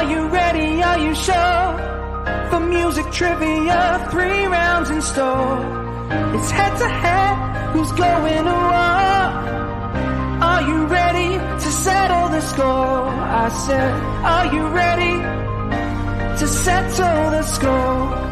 you ready? Are you sure? For music trivia, 3 rounds in store. It's head to head, who's going to war? Are you ready to settle the score? I said, are you ready to settle the score?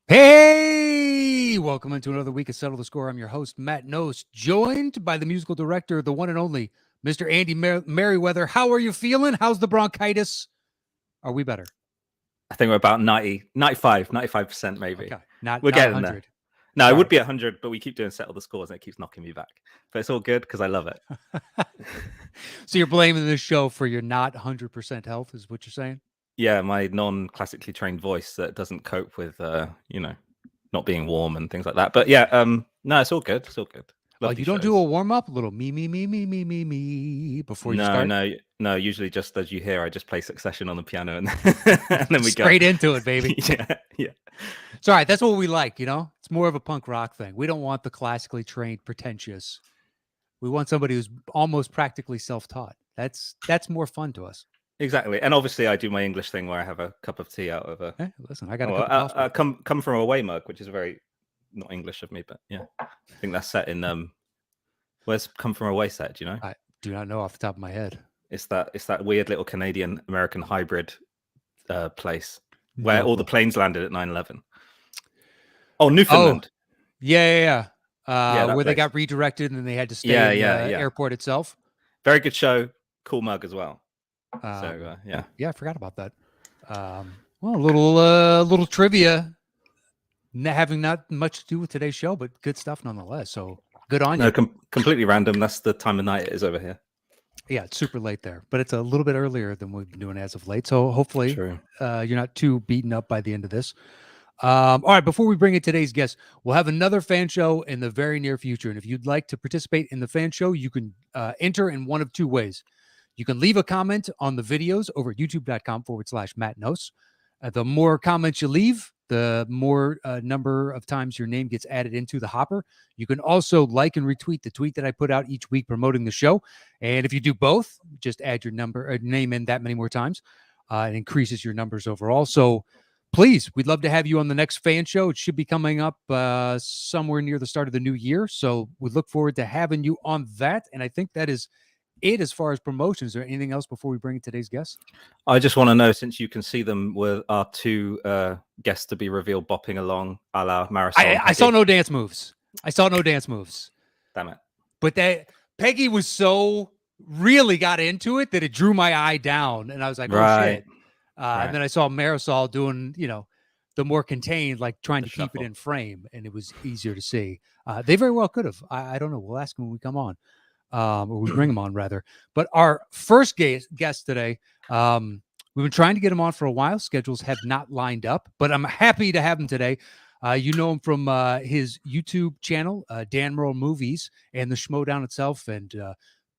Hey, welcome into another week of Settle the Score. I'm your host, Matt Knost, joined by the musical director, the one and only Mr. Andy Merryweather. How are you feeling? How's the bronchitis? Are we better? I think we're about 95% maybe. Okay. We're getting 100. there. No, it would be 100, but we keep doing Settle the Scores and it keeps knocking me back. But it's all good because I love it. So you're blaming this show for your not 100% health is what you're saying? Yeah, my non-classically trained voice that doesn't cope with, not being warm and things like that. But yeah, no, it's all good. It's all good. Oh, you don't do a warm-up? A little me before you start? No. Usually just as you hear, I just play Succession on the piano and then we straight into it, baby. Yeah. It's all right. That's what we like, you know? It's more of a punk rock thing. We don't want the classically trained pretentious. We want somebody who's almost practically self-taught. That's more fun to us. Exactly. And obviously I do my English thing where I have a cup of tea out of a... Hey, listen, I got a cup of coffee. Come from a away mug, which is very not English of me, but yeah. I think that's set in... Where's Come From Away set, do you know? I do not know off the top of my head. It's that weird little Canadian-American hybrid place where all the planes landed at 9/11. Oh, Newfoundland. Oh, yeah. Where place. they got redirected and they had to stay in the airport itself. Very good show. Cool mug as well. Yeah, I forgot about that. Well, a little trivia, having not much to do with today's show, but good stuff nonetheless. So good on you. No, completely random. That's the time of night it is over here. Yeah, it's super late there, but it's a little bit earlier than we've been doing as of late. So hopefully you're not too beaten up by the end of this. All right, before we bring in today's guest, we'll have another fan show in the very near future. And if you'd like to participate in the fan show, you can enter in one of two ways. You can leave a comment on the videos over at youtube.com/Matt Knost. The more comments you leave, the more number of times your name gets added into the hopper. You can also like and retweet the tweet that I put out each week promoting the show. And if you do both, just add your name in that many more times. It increases your numbers overall. So please, we'd love to have you on the next fan show. It should be coming up somewhere near the start of the new year. So we look forward to having you on that. And I think that is it as far as promotions. Is there anything else before we bring in today's guests? I just want to know, since you can see them with our two guests to be revealed bopping along a la Marisol. I saw no dance moves. Damn it. But Peggy was so really got into it that it drew my eye down. And I was like, oh, shit. And then I saw Marisol doing, the more contained, like trying to keep it in frame. And it was easier to see. They very well could have. I don't know. We'll ask them when we come on. Or we bring them on rather. But our first guest today, we've been trying to get him on for a while. Schedules have not lined up, but I'm happy to have him today. You know him from his YouTube channel, Dan Murrell Movies, and the Showdown itself, and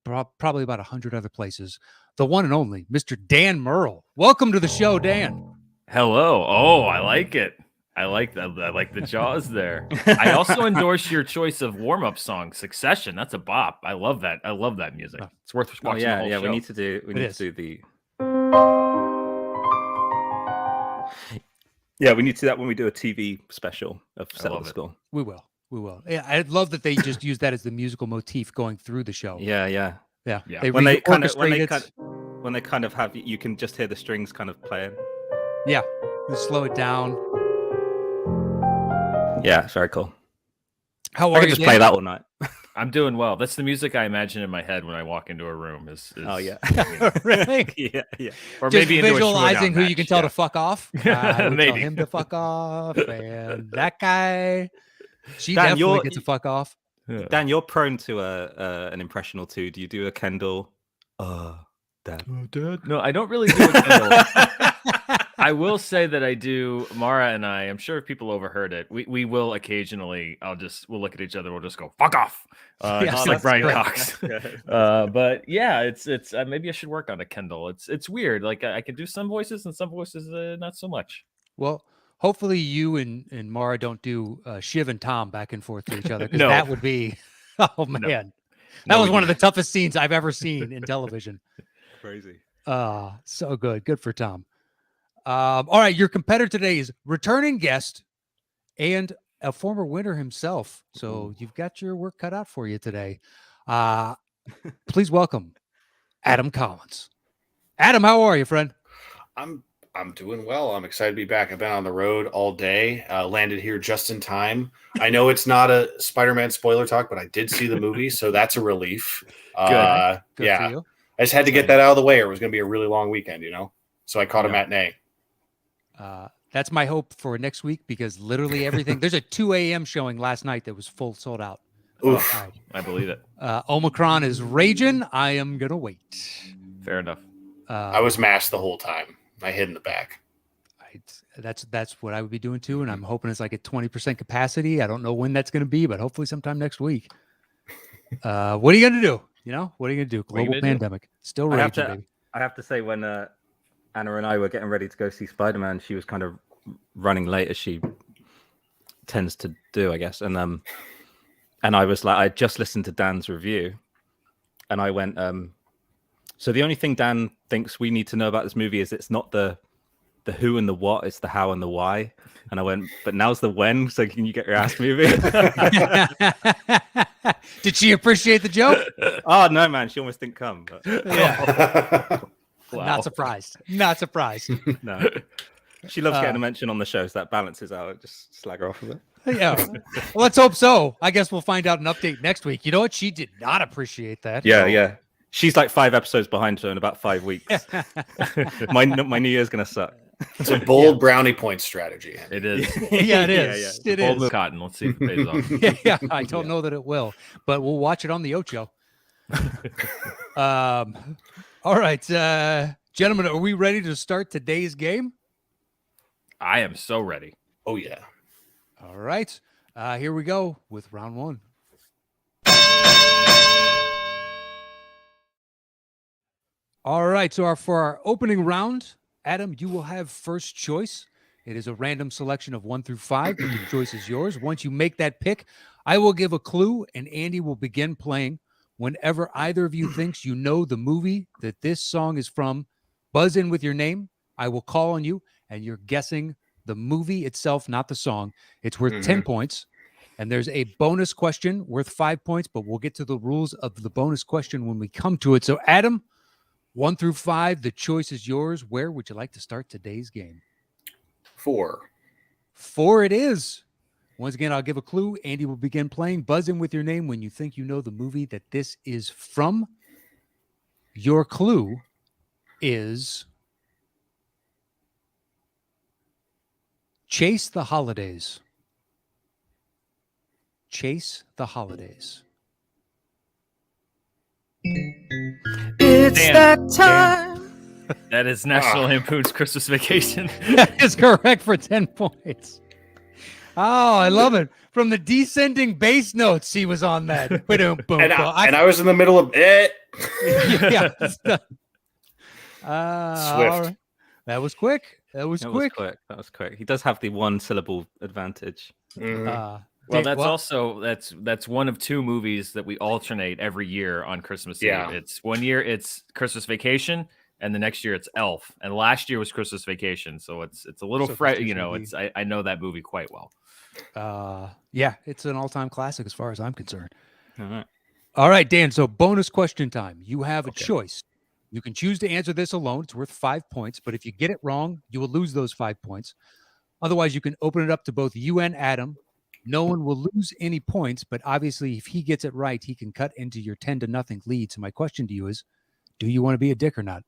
probably about 100 other places. The one and only Mr. Dan Murrell. Welcome to the show, Dan. Hello. Oh, I like it. I like that. I like the jaws there. I also endorse your choice of warm-up song, Succession. That's a bop. I love that. I love that music. It's worth watching. The whole show. We need to do the. Yeah, we need to do that when we do a TV special of Settle the Score. We will. Yeah, I love that they just use that as the musical motif going through the show. Yeah. When they kind of have, you can just hear the strings kind of playing. Yeah, you slow it down. Yeah, it's very cool. How I are can you? Just play that all night. I'm doing well. That's the music I imagine in my head when I walk into a room. Oh yeah, really? Yeah. Or just maybe visualizing who you can tell to fuck off. Maybe tell him to fuck off, and that guy. She definitely gets to fuck off. Yeah. Dan, you're prone to an impression or two. Do you do a Kendall? Dad. No, I don't really do a Kendall. I will say that I do. Mara and I'm sure if people overheard it, we will occasionally. We'll look at each other. We'll just go fuck off, just like Brian Cox. But yeah, it's maybe I should work on a Kendall. It's weird. Like I can do some voices and some voices not so much. Well, hopefully you and Mara don't do Shiv and Tom back and forth to each other, because No. that would be. Oh man. That was one of the toughest scenes I've ever seen in television. Crazy. So good. Good for Tom. All right. Your competitor today is returning guest and a former winner himself. So you've got your work cut out for you today. Please welcome Adam Collins. Adam, how are you, friend? I'm doing well. I'm excited to be back. I've been on the road all day. Landed here just in time. I know it's not a Spider-Man spoiler talk, but I did see the movie, so that's a relief. Good for yeah. you. I just had to get that out of the way, or it was going to be a really long weekend, So I caught a matinee. That's my hope for next week because literally everything. There's a 2 a.m. showing last night that was sold out. Oof. I believe it. Omicron is raging. I am gonna wait. Fair enough. I was masked the whole time. I hid in the back. That's what I would be doing too, and I'm hoping it's like at 20% capacity. I don't know when that's going to be, but hopefully sometime next week. What are you going to do? What are you going to do? Global pandemic still raging, baby. I have to say, when Anna and I were getting ready to go see Spider-Man, she was kind of running late as she tends to do, I guess. And I was like, I just listened to Dan's review, and I went, so the only thing Dan thinks we need to know about this movie is it's not the who and the what, it's the how and the why. And I went, but now's the when, so can you get your ass moving? Did she appreciate the joke? Oh, no, man. She almost didn't come. But... Yeah. Wow. Not surprised. No. She loves getting a mention on the show, so that balances out. Just slag her off a bit. Yeah. Well, let's hope so. I guess we'll find out an update next week. You know what? She did not appreciate that. Yeah. She's like 5 episodes behind her in about 5 weeks. My New Year's going to suck. It's a bold brownie point strategy. It is. Yeah, it is. Yeah. It is. Cotton. Let's see if it pays off. Yeah, I don't know that it will, but we'll watch it on the Ocho. All right, gentlemen, are we ready to start today's game? I am so ready. Oh, yeah. All right. Here we go with round one. All right. So for our opening round, Adam, you will have first choice. It is a random selection of 1 through 5. But the choice is yours. Once you make that pick, I will give a clue, and Andy will begin playing. Whenever either of you thinks you know the movie that this song is from, buzz in with your name. I will call on you, and you're guessing the movie itself, not the song. It's worth 10 points. And there's a bonus question worth 5 points, but we'll get to the rules of the bonus question when we come to it. So, Adam, 1 through 5, the choice is yours. Where would you like to start today's game? 4. 4 it is. Once again, I'll give a clue. Andy will begin playing. Buzz in with your name when you think you know the movie that this is from. Your clue is Chase the Holidays. Chase the Holidays. It's Dan. that time. That is National Lampoon's Christmas Vacation. That is correct for 10 points. Oh, I love it. From the descending bass notes, he was on that. And I was in the middle of it. Yeah. Swift. Right. That was quick. That was quick. He does have the 1 syllable advantage. Mm-hmm. Well, that's one of 2 movies that we alternate every year on Christmas Eve. It's one year it's Christmas Vacation, and the next year it's Elf. And last year was Christmas Vacation, so it's a little fresh. I know that movie quite well. Yeah, it's an all-time classic as far as I'm concerned. All right, Dan. So bonus question time. You have a choice. You can choose to answer this alone. It's worth 5 points, but if you get it wrong, you will lose those 5 points. Otherwise, you can open it up to both you and Adam. No one will lose any points, but obviously if he gets it right, he can cut into your 10-0 lead. So my question to you is, do you want to be a dick or not?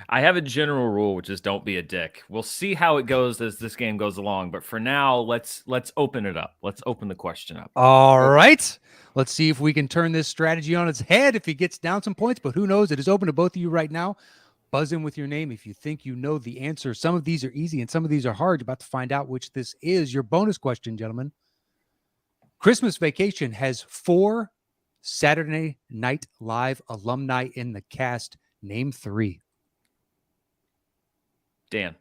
I have a general rule, which is don't be a dick. We'll see how it goes as this game goes along. But for now, let's open it up. Let's open the question up. All right. Let's see if we can turn this strategy on its head if he gets down some points. But who knows? It is open to both of you right now. Buzz in with your name if you think you know the answer. Some of these are easy and some of these are hard. You're about to find out which this is. Your bonus question, gentlemen. Christmas Vacation has 4 Saturday Night Live alumni in the cast. Name 3. Dan.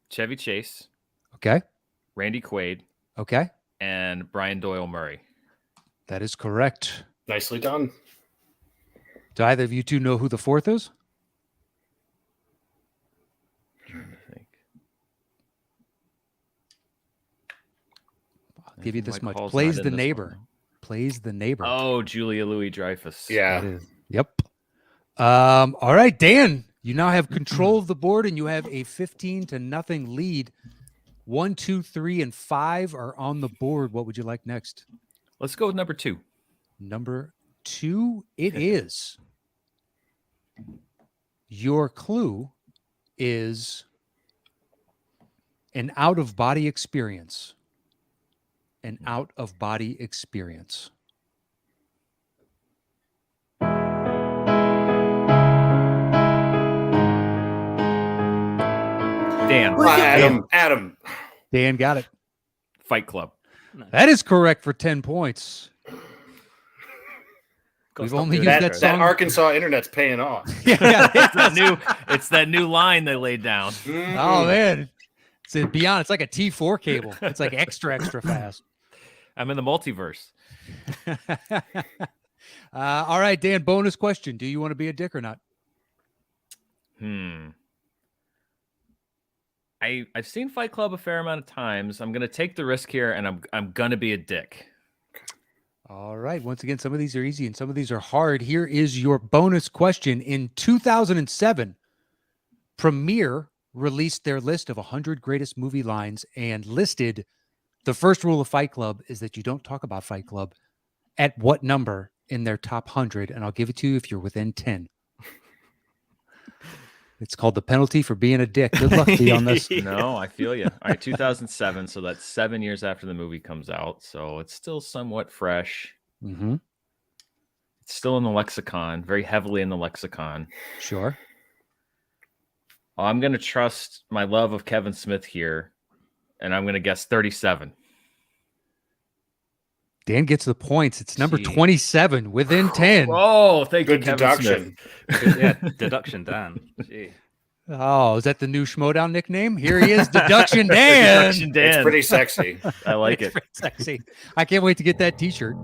Chevy Chase. Okay. Randy Quaid. Okay. And Brian Doyle Murray. That is correct. Nicely done. Do either of you two know who the fourth is? I think. I'll give you this much. Hall's Plays not the in this neighbor. one. Plays the neighbor. Oh, Julia Louis-Dreyfus. Yeah. Yep. All right, Dan, you now have control of the board and you have a 15-0 lead. 1, 2, 3, and 5 are on the board. What would you like next? Let's go with number 2. Number 2, it is. Your clue is an out-of-body experience. An out-of-body experience. Dan. Adam. Dan got it. Fight Club. That is correct for 10 points. We've only used that song. That Arkansas internet's paying off. It's that new line they laid down. Oh, man. It's like a T4 cable. It's like extra fast. I'm in the multiverse. All right, Dan, bonus question. Do you want to be a dick or not? I've seen Fight Club a fair amount of times. I'm going to take the risk here, and I'm going to be a dick. All right. Once again, some of these are easy and some of these are hard. Here is your bonus question. In 2007, Premiere released their list of 100 greatest movie lines and listed the first rule of Fight Club is that you don't talk about Fight Club at what number in their top 100. And I'll give it to you if you're within 10. It's called the penalty for being a dick. Good luck to you on this. No, I feel you. All right, 2007. So that's 7 years after the movie comes out. So it's still somewhat fresh. Mm-hmm. It's still in the lexicon, very heavily in the lexicon. Sure. I'm going to trust my love of Kevin Smith here, and I'm going to guess 37. Dan gets the points. It's number 27 within 10. Oh, thank you, Good Kevin deduction. Smith. Yeah, deduction, Dan. Gee. Oh, is that the new Schmodown nickname? Here he is, Deduction Dan. Deduction Dan. It's pretty sexy. I like It's it. pretty sexy. I can't wait to get that T-shirt.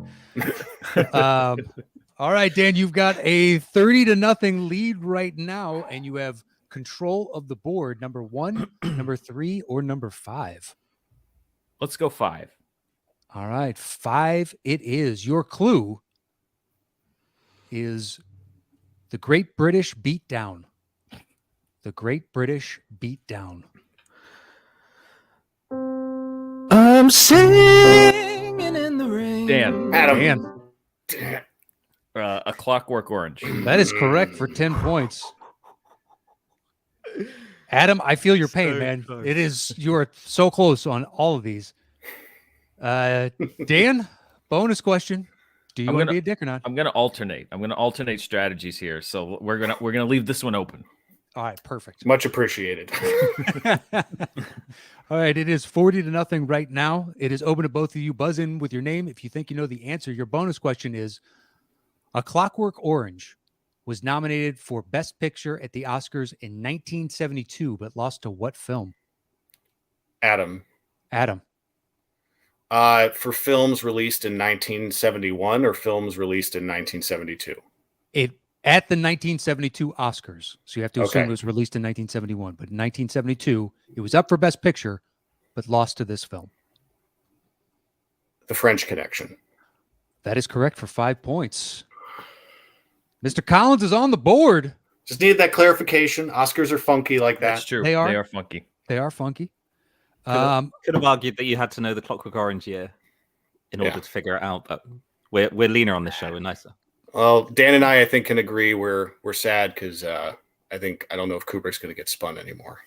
All right, Dan, you've got a 30-0 lead right now, and you have control of the board. Number 1, number 3, or number 5. Let's go 5. All right, 5 it is. Your clue is the Great British Beatdown. The Great British Beatdown. I'm singing in the rain. Dan. Adam. Dan. A Clockwork Orange. That is correct for 10 points. Adam, I feel your pain, man. It is, you are so close on all of these. Dan, bonus question. Do you want to be a dick or not? I'm gonna alternate. I'm gonna alternate strategies here. So we're gonna leave this one open. All right, perfect. Much appreciated. All right, it is 40-0 right now. It is open to both of you. Buzz in with your name if you think you know the answer. Your bonus question is: A Clockwork Orange was nominated for Best Picture at the Oscars in 1972, but lost to what film? Adam. For films released in 1971 or films released in 1972? At the 1972 Oscars. So you have to assume Okay. it was released in 1971. But in 1972, it was up for Best Picture, but lost to this film. The French Connection. That is correct for 5 points. Mr. Collins is on the board. Just needed that clarification. Oscars are funky like that. That's true. They are. They are funky. They are funky. Could have argued that you had to know the Clockwork Orange year in order to figure it out, but we're leaner on this show. We're nicer. Well, Dan and I think, can agree we're sad because I don't know if Kubrick's going to get spun anymore.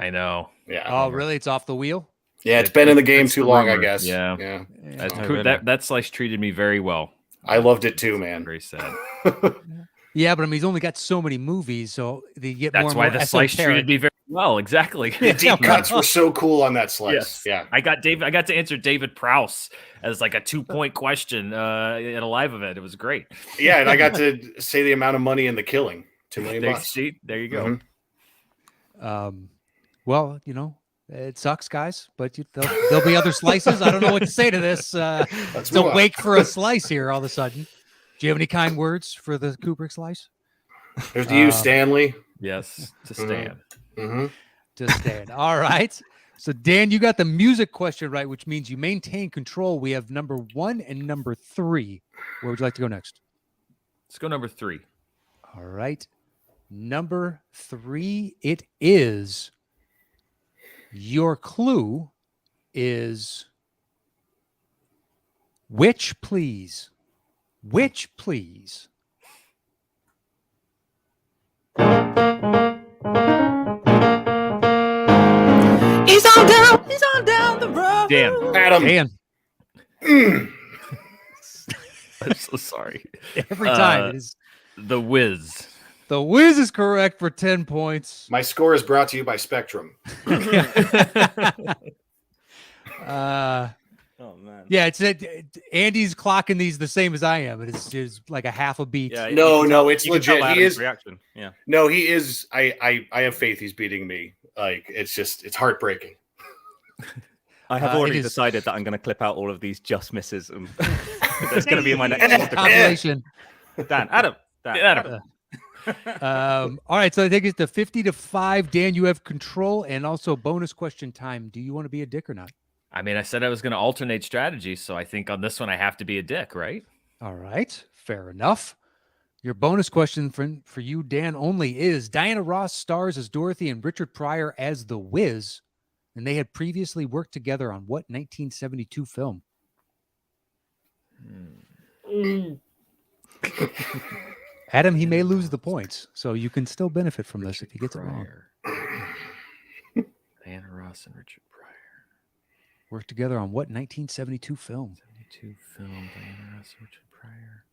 I know. Yeah. Oh, really? It's off the wheel? Yeah, it's been in the game It's too the long, I rumor. guess. Yeah. Yeah. That slice treated me very well. I loved it too, man. Very sad. Yeah, but I mean, he's only got so many movies, so they get more That's and why more the slice esoteric. treated me very well. Exactly. The deep cuts were so cool on that slice. Yes. Yeah. I got to answer David Prowse as like a 2-point question at a live event. It was great. Yeah, and I got to say the amount of money in The Killing. $2 million. There you go. Well, you know, It sucks, guys, but there'll be other slices. I don't know what to say to this. It's a wake for a slice here all of a sudden. Do you have any kind words for the Kubrick slice? There's to you, Stanley. Yes, to Stan. Mm-hmm. To Stan. All right. So, Dan, you got the music question right, which means you maintain control. We have number 1 and number 3. Where would you like to go next? Let's go number 3. All right. Number 3, it is. Your clue is which, please? Which, please? He's on down the road. Dan. Adam. Dan. I'm so sorry. Every time it is. The Wiz. The Wiz is correct for 10 points. My score is brought to you by Spectrum. Oh man. Yeah, Andy's clocking these the same as I am. It's like a half a beat. Yeah, No, it's you can tell legit. He Adam's is. reaction. Yeah. No, he is. I have faith he's beating me. Like it's heartbreaking. I have already decided that I'm going to clip out all of these just misses. And that's going to be in my next compilation. Adam. All right, so I think it's the 50-5. Dan, you have control and also bonus question time. Do you want to be a dick or not? I mean, I said I was going to alternate strategies, so I think on this one I have to be a dick, right? All right, fair enough. Your bonus question for you, Dan, only is Diana Ross stars as Dorothy and Richard Pryor as the Wiz, and they had previously worked together on what 1972 film? Adam, he may lose the points, so you can still benefit from this if he gets it wrong. Diana Ross and Richard Pryor worked together on what 1972 film? 72 film. Diana Ross and Richard Pryor.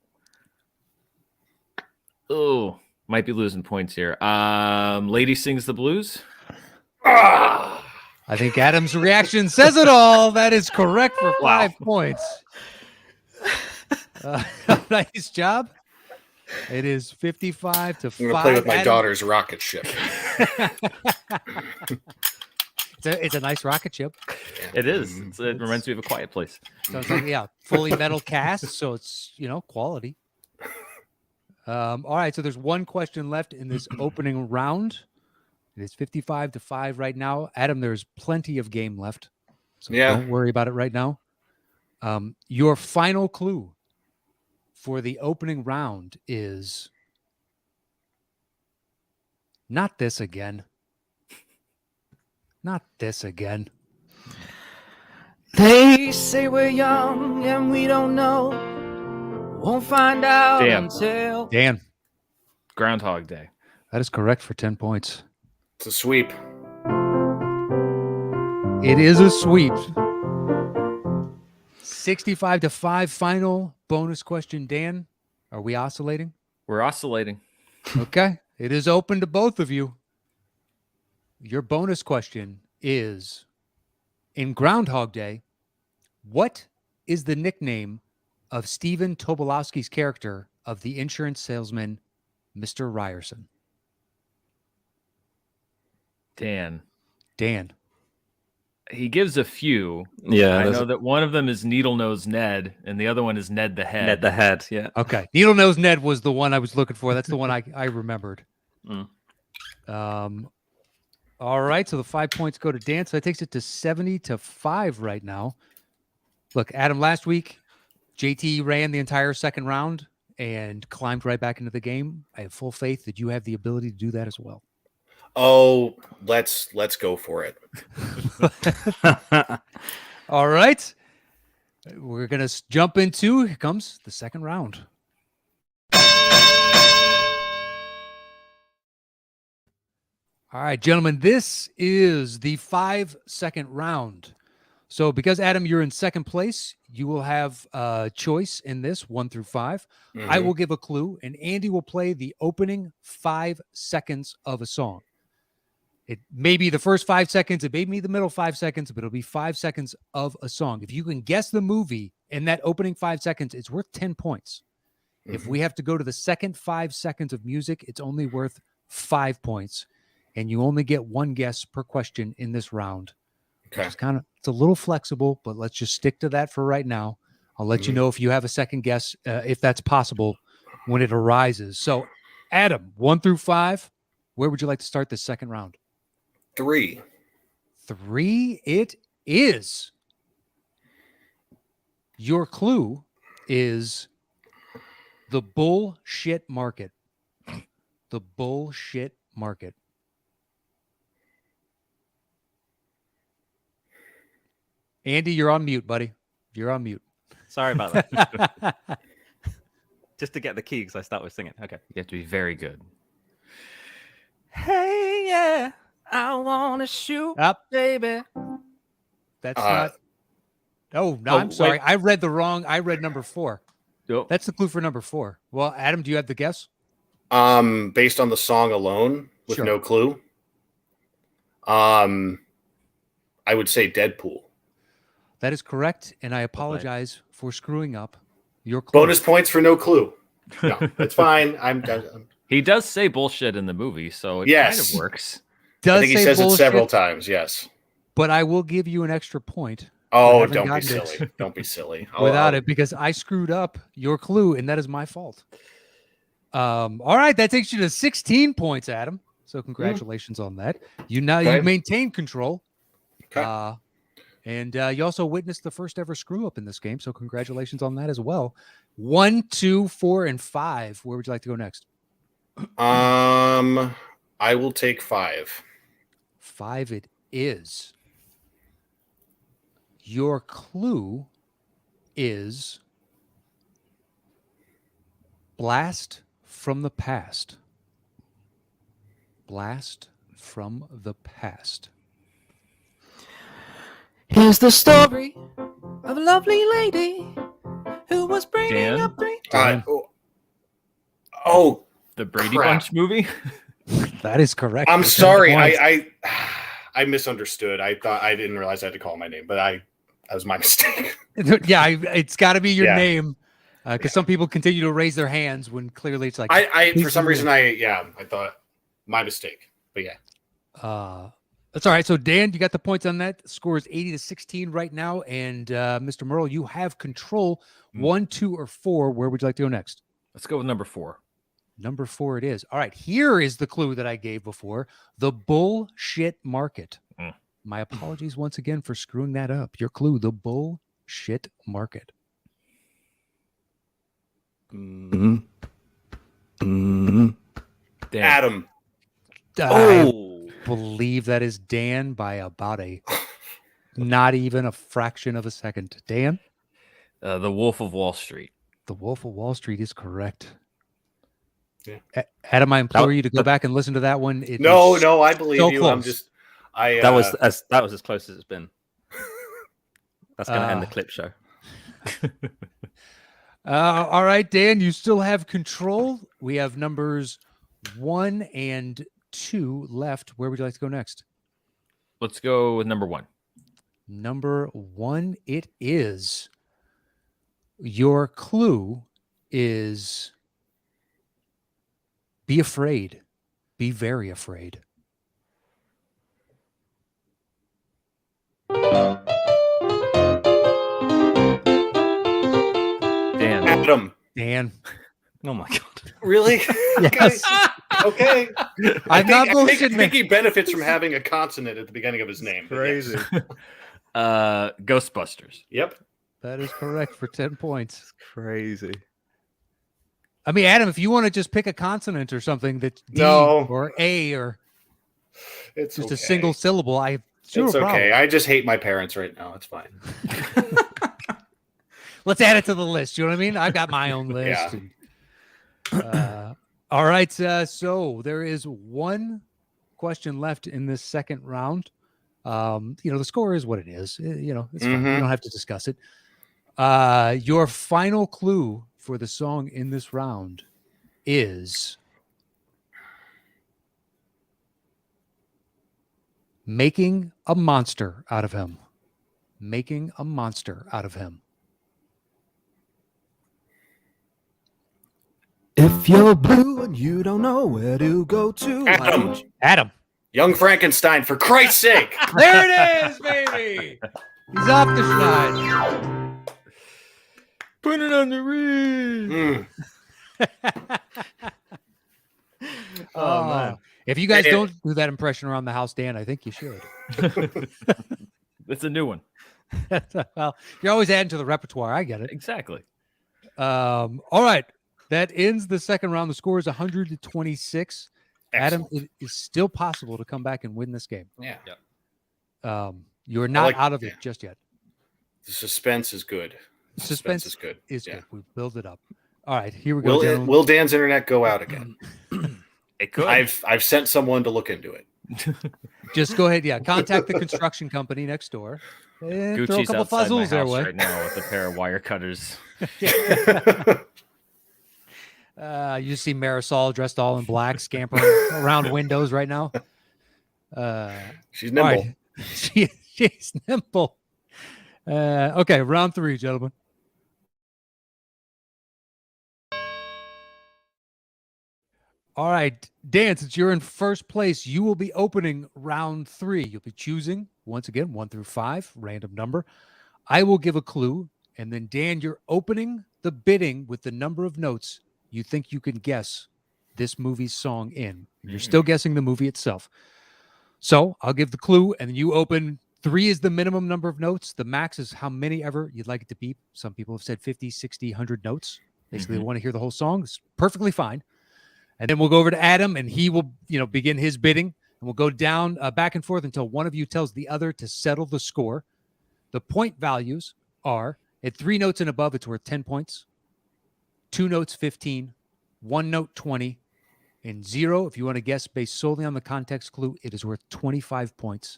Oh, might be losing points here. Lady Sings the Blues. I think Adam's reaction says it all. That is correct for 5 points. Nice job. It is 55-5. I'm gonna play with my daughter's rocket ship. It's a nice rocket ship. It is. It reminds me of A Quiet Place. So it's like, fully metal cast, so it's quality. All right, so there's one question left in this opening round. It is 55-5 right now. Adam, there's plenty of game left, so don't worry about it right now. Your final clue for the opening round is not this again. Not this again. They say we're young and we don't know. Won't find out until. Dan. Groundhog Day. That is correct for 10 points. It's a sweep. It is a sweep. 65-5 final bonus question. Dan, are we oscillating? We're oscillating. Okay. It is open to both of you. Your bonus question is, in Groundhog Day, what is the nickname of Stephen Tobolowsky's character of the insurance salesman, Mr. Ryerson? Dan. He gives a few. Yeah. I know that one of them is Needle Nose Ned, and the other one is Ned the Head. Ned the Head, yeah. Okay. Needle Nose Ned was the one I was looking for. That's the one I remembered. All right, so the 5 points go to Dan. So that takes it to 70-5 right now. Look, Adam, last week, JT ran the entire second round and climbed right back into the game. I have full faith that you have the ability to do that as well. Oh, let's go for it. All right. We're going to jump into, here comes the second round. All right, gentlemen, this is the 5-second round. So because, Adam, you're in second place, you will have a choice in this 1 through 5. I will give a clue, and Andy will play the opening 5 seconds of a song. It may be the first 5 seconds, it may be the middle 5 seconds, but it'll be 5 seconds of a song. If you can guess the movie in that opening 5 seconds, it's worth 10 points. If we have to go to the second 5 seconds of music, it's only worth 5 points. And you only get one guess per question in this round. Okay. It's a little flexible, but let's just stick to that for right now. I'll let you know if you have a second guess, if that's possible, when it arises. So, Adam, 1 through 5, where would you like to start this second round? 3. 3 it is. Your clue is the bullshit market. The bullshit market. Andy, you're on mute, buddy. You're on mute. Sorry about that. Just to get the key because I start with singing. Okay. You have to be very good. Hey, yeah, I want to shoot, Up. baby. That's not. Oh, no, I'm sorry. wait. I read number 4. Oh, That's the clue for number 4. Well, Adam, do you have the guess? Based on the song alone, with Sure. no clue. I would say Deadpool. That is correct, and I apologize for screwing up your clue. Bonus points for no clue. No, it's fine. I'm he does say bullshit in the movie, so it Yes. kind of works. Does I think he say says it bullshit, several times. Yes. but I will give you an extra point. Oh, haven't don't be gotten it. silly. Don't be silly. Without it, because I screwed up your clue, and that is my fault. All right, that takes you to 16 points, Adam. So congratulations on that. You maintain control. Okay. And you also witnessed the first ever screw up in this game. So congratulations on that as well. 1, 2, 4, and 5. Where would you like to go next? I will take 5. 5 it is. Your clue is blast from the past. Blast from the past. Here's the story of a lovely lady who was bringing Dan? up 3. The Brady Crap. Bunch movie. That is correct. I'm For 10 sorry. points. I misunderstood. I didn't realize I had to call my name, but that was my mistake. Yeah, it's got to be your Yeah. name, because some people continue to raise their hands when clearly it's like I please for some do reason I thought my mistake. But yeah. That's all right. So Dan, you got the points on that. The score is 80-16 right now, and Mr. Murrell, you have control. 1, 2, or 4. Where would you like to go next? Let's go with number 4. Number 4 it is. All right, here is the clue that I gave before. The bullshit market. My apologies once again for screwing that up. Your clue, the bullshit market. Dan. Adam. I believe that is Dan by about not even a fraction of a second. Dan? The Wolf of Wall Street. The Wolf of Wall Street is correct. Yeah. Adam, I implore you to go back and listen to that one. No, I believe so you. close. I'm just That was as close as it's been. That's going to end the clip show. All right, Dan, you still have control. We have numbers 1 and 2 left. Where would you like to go next? Let's go with number 1. Number 1 it is. Your clue is be afraid. Be very afraid. Dan. Adam. Dan. Oh my god! Really? Yes. Okay. I'm not I bullshitting. think he benefits from having a consonant at the beginning of his name. but yes. Ghostbusters. Yep. That is correct for 10 points. Crazy. I mean, Adam, if you want to just pick a consonant or something that's D No. or A or It's just okay. a single syllable, I have zero It's okay. problem. I just hate my parents right now. It's fine. Let's add it to the list. You know what I mean? I've got my own list. All right. So there is one question left in this second round. The score is what it is. It's fine. We don't have to discuss it. Your final clue for the song in this round is making a monster out of him. Making a monster out of him. If you're blue and you don't know where to go to, Adam. Adam. Young Frankenstein, for Christ's sake. There it is, baby. He's off the schneid. Put it on the ring. Oh, man. If you guys don't do that impression around the house, Dan, I think you should. It's a new one. Well, you're always adding to the repertoire. I get it. Exactly. All right. That ends the second round. The score is 100-26. Adam, it is still possible to come back and win this game. Yeah. You're not out of it just yet. The suspense is good. Suspense is good. We build it up. All right, here we go. Will Dan's internet go out again? It could. I've sent someone to look into it. Just go ahead. Yeah, contact the construction company next door. And Gucci's throw a couple outside my fuzzles their house way right now with a pair of wire cutters. You see Marisol dressed all in black, scampering around windows right now. She's nimble. Right. She's nimble. Okay, round 3, gentlemen. All right, Dan, since you're in first place, you will be opening round 3. You'll be choosing, once again, 1 through 5, random number. I will give a clue, and then, Dan, you're opening the bidding with the number of notes you think you can guess this movie's song in. You're still guessing the movie itself. So I'll give the clue, and then you open. 3 is the minimum number of notes. The max is how many ever you'd like it to be. Some people have said 50, 60, 100 notes. Basically, they want to hear the whole song. It's perfectly fine. And then we'll go over to Adam, and he will, begin his bidding, and we'll go down back and forth until one of you tells the other to settle the score. The point values are at 3 notes and above, it's worth 10 points. 2 notes, 15. 1 note, 20. And 0, if you want to guess based solely on the context clue, it is worth 25 points.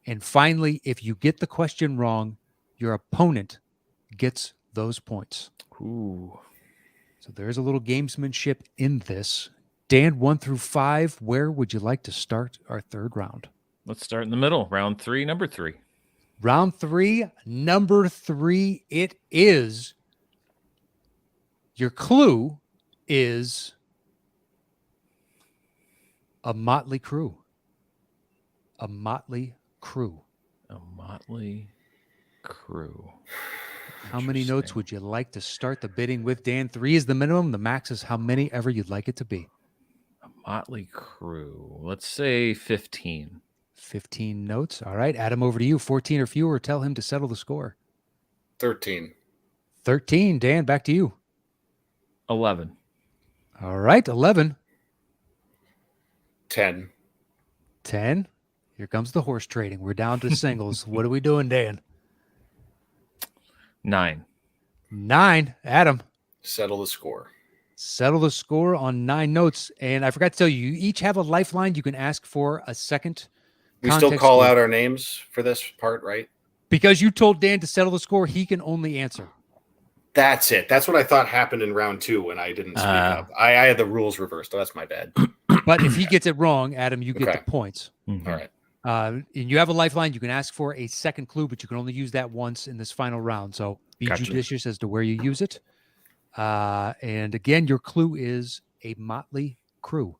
And finally, if you get the question wrong, your opponent gets those points. Ooh. So there's a little gamesmanship in this. Dan, 1 through 5, where would you like to start our third round? Let's start in the middle. Round 3, number 3. Round 3, number 3, it is. Your clue is a motley crew. A motley crew. A motley crew. How many notes would you like to start the bidding with, Dan? 3 is the minimum. The max is how many ever you'd like it to be. A motley crew. Let's say 15. 15 notes. All right, Adam, over to you. 14 or fewer. Tell him to settle the score. 13. 13. Dan, back to you. 11. All right, 11. 10. 10. Here comes the horse trading. We're down to singles. What are we doing, Dan? 9. 9. Adam. Settle the score. Settle the score on 9 notes. And I forgot to tell you, you each have a lifeline. You can ask for a second. We still call out our names for this part, right? Because you told Dan to settle the score, he can only answer. That's it. That's what I thought happened in round 2 when I didn't speak up. I had the rules reversed. Oh, that's my bad. But if he gets it wrong, Adam, you get the points. Mm-hmm. All right. And you have a lifeline. You can ask for a second clue, but you can only use that once in this final round. So be judicious as to where you use it. And again, your clue is a motley crew.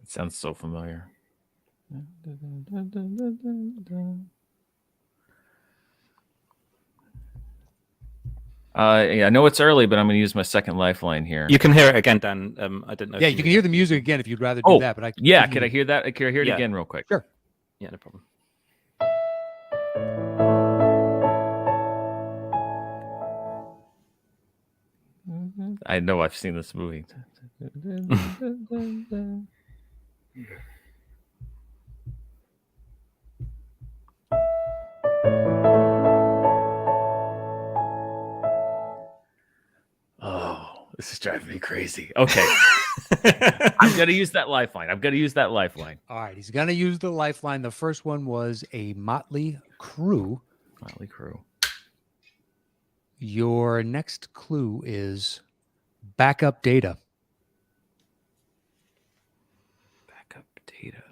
It sounds so familiar. I know it's early, but I'm going to use my second lifeline here. You can hear it again, Dan. I don't know. Yeah, you can hear the music again if you'd rather do that. But can I hear that? Can I hear it again real quick? Sure. Yeah, no problem. I know I've seen this movie. Oh, this is driving me crazy. Okay. I'm going to use that lifeline. All right. He's going to use the lifeline. The first one was a motley crew. Motley crew. Your next clue is backup data. Backup data.